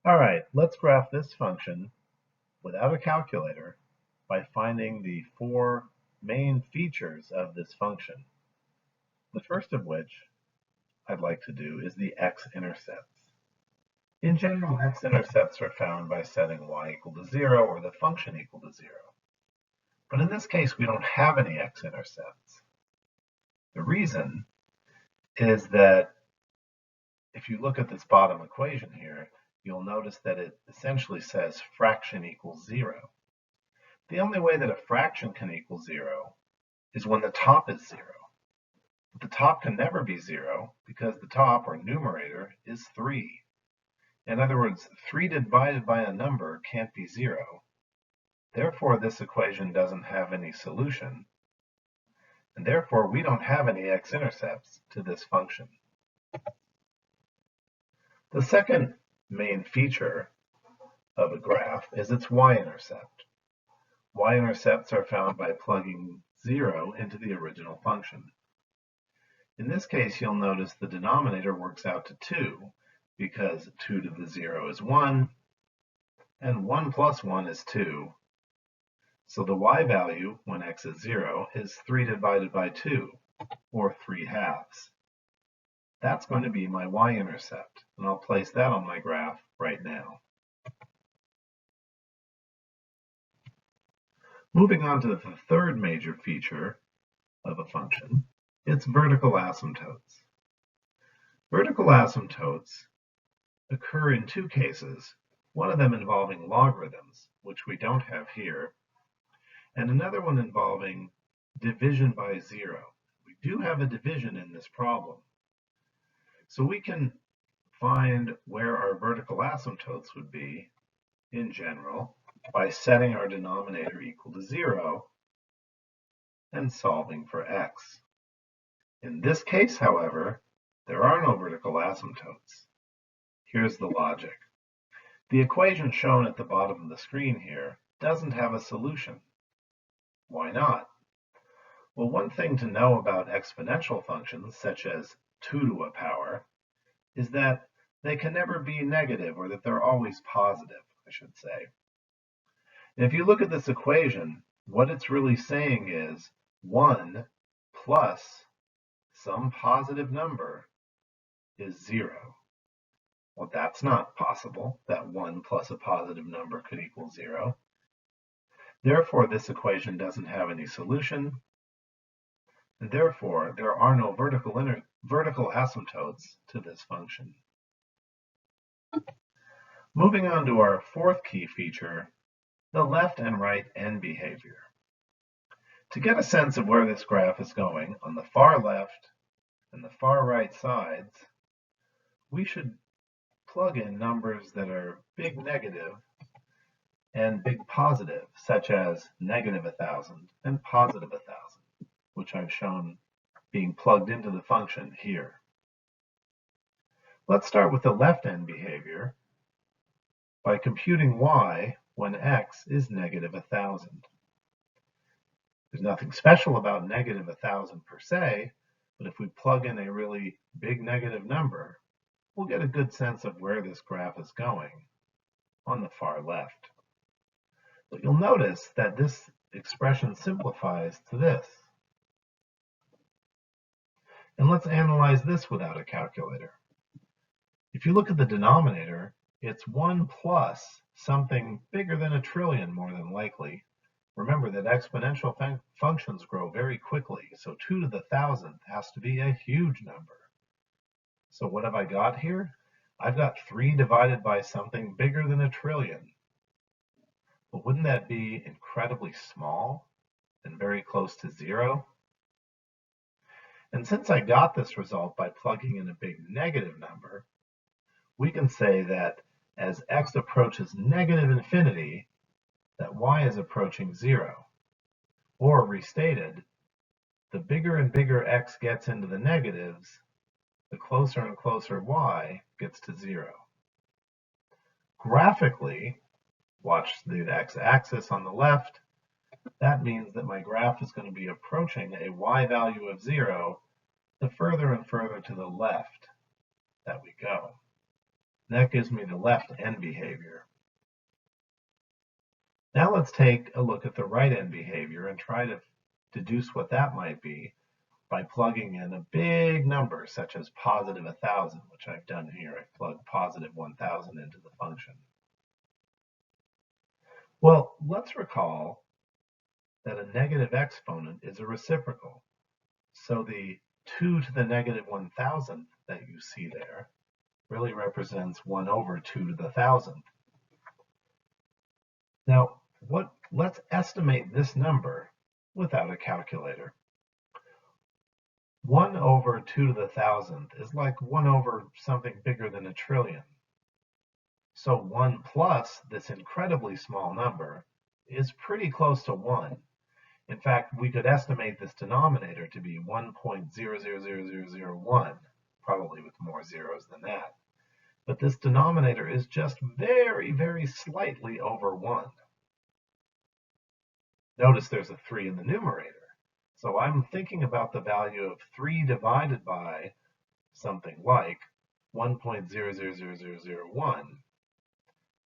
All right, let's graph this function without a calculator by finding the four main features of this function. The first of which I'd like to do is the x-intercepts. In general, x-intercepts are found by setting y equal to 0 or the function equal to 0. But in this case, we don't have any x-intercepts. The reason is that if you look at this bottom equation here, you'll notice that it essentially says fraction equals 0. The only way that a fraction can equal 0 is when the top is 0. But the top can never be 0 because the top, or numerator, is 3. In other words, 3 divided by a number can't be 0. Therefore, this equation doesn't have any solution, and therefore we don't have any x-intercepts to this function. The second main feature of a graph is its y-intercept. Y-intercepts are found by plugging 0 into the original function. In this case, you'll notice the denominator works out to 2 because 2 to the 0 is 1, and 1 plus 1 is 2. So the y value, when x is 0, is 3 divided by 2, or 3/2. That's going to be my y-intercept, and I'll place that on my graph right now. Moving on to the third major feature of a function, it's vertical asymptotes. Vertical asymptotes occur in two cases, one of them involving logarithms, which we don't have here, and another one involving division by 0. We do have a division in this problem. So we can find where our vertical asymptotes would be, in general, by setting our denominator equal to 0 and solving for x. In this case, however, there are no vertical asymptotes. Here's the logic. The equation shown at the bottom of the screen here doesn't have a solution. Why not? Well, one thing to know about exponential functions, such as 2 to a power, is that they can never be negative, or that they're always positive, I should say. And if you look at this equation, what it's really saying is 1 plus some positive number is 0. Well, that's not possible, that 1 plus a positive number could equal 0. Therefore, this equation doesn't have any solution, and therefore there are no vertical asymptotes to this function. Moving on to our fourth key feature, the left and right end behavior. To get a sense of where this graph is going on the far left and the far right sides, we should plug in numbers that are big negative and big positive, such as negative 1,000 and positive 1,000, which I've shown being plugged into the function here. Let's start with the left end behavior by computing y when x is negative 1,000. There's nothing special about negative 1,000 per se, but if we plug in a really big negative number, we'll get a good sense of where this graph is going on the far left. But you'll notice that this expression simplifies to this. And let's analyze this without a calculator. If you look at the denominator, it's 1 plus something bigger than a trillion, more than likely. Remember that exponential functions grow very quickly, so 2 to the 1,000th has to be a huge number. So what have I got here? I've got 3 divided by something bigger than a trillion. But wouldn't that be incredibly small and very close to 0? And since I got this result by plugging in a big negative number, we can say that as x approaches negative infinity, that y is approaching 0. Or restated, the bigger and bigger x gets into the negatives, the closer and closer y gets to 0. Graphically, watch the x-axis on the left, that means that my graph is going to be approaching a y value of 0 the further and further to the left that we go. That gives me the left end behavior. Now let's take a look at the right end behavior and try to deduce what that might be by plugging in a big number such as positive 1,000, which I've done here. I've plugged positive 1,000 into the function. Well, let's recall that a negative exponent is a reciprocal. So the 2 to the negative 1,000th that you see there really represents 1 over 2 to the 1,000th. Now, let's estimate this number without a calculator. 1 over 2 to the 1,000th is like 1 over something bigger than a trillion. So 1 plus this incredibly small number is pretty close to 1. In fact, we could estimate this denominator to be 1.000001, probably with more zeros than that. But this denominator is just very, very slightly over 1. Notice there's a 3 in the numerator. So I'm thinking about the value of 3 divided by something like 1.000001.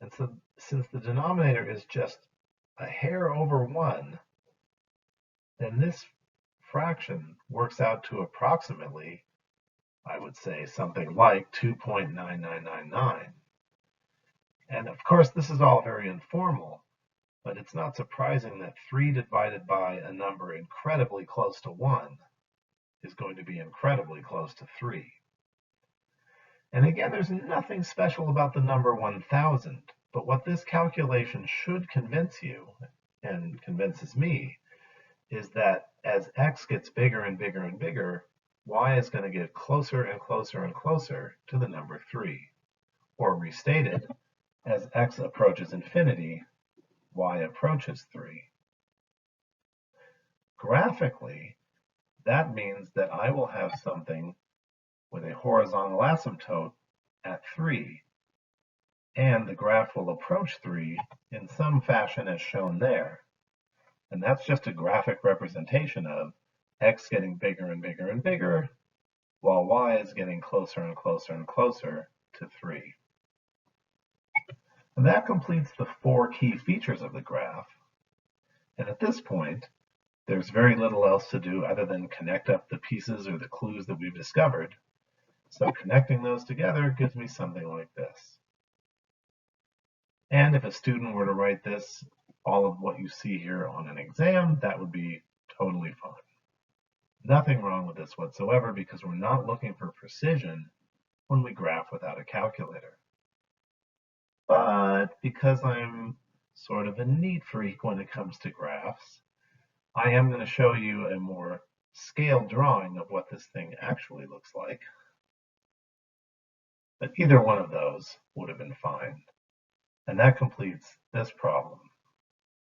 And so since the denominator is just a hair over 1, then this fraction works out to approximately, I would say, something like 2.9999. And of course, this is all very informal, but it's not surprising that 3 divided by a number incredibly close to 1 is going to be incredibly close to 3. And again, there's nothing special about the number 1,000, but what this calculation should convince you, and convinces me, is that as x gets bigger and bigger and bigger, y is going to get closer and closer and closer to the number 3. Or restated, as x approaches infinity, y approaches 3. Graphically, that means that I will have something with a horizontal asymptote at 3, and the graph will approach 3 in some fashion as shown there. And that's just a graphic representation of x getting bigger and bigger and bigger, while y is getting closer and closer and closer to 3. And that completes the 4 key features of the graph. And at this point, there's very little else to do other than connect up the pieces or the clues that we've discovered. So connecting those together gives me something like this. And if a student were to write this, all of what you see here on an exam, that would be totally fine. Nothing wrong with this whatsoever because we're not looking for precision when we graph without a calculator. But because I'm sort of a neat freak when it comes to graphs, I am going to show you a more scaled drawing of what this thing actually looks like. But either one of those would have been fine. And that completes this problem.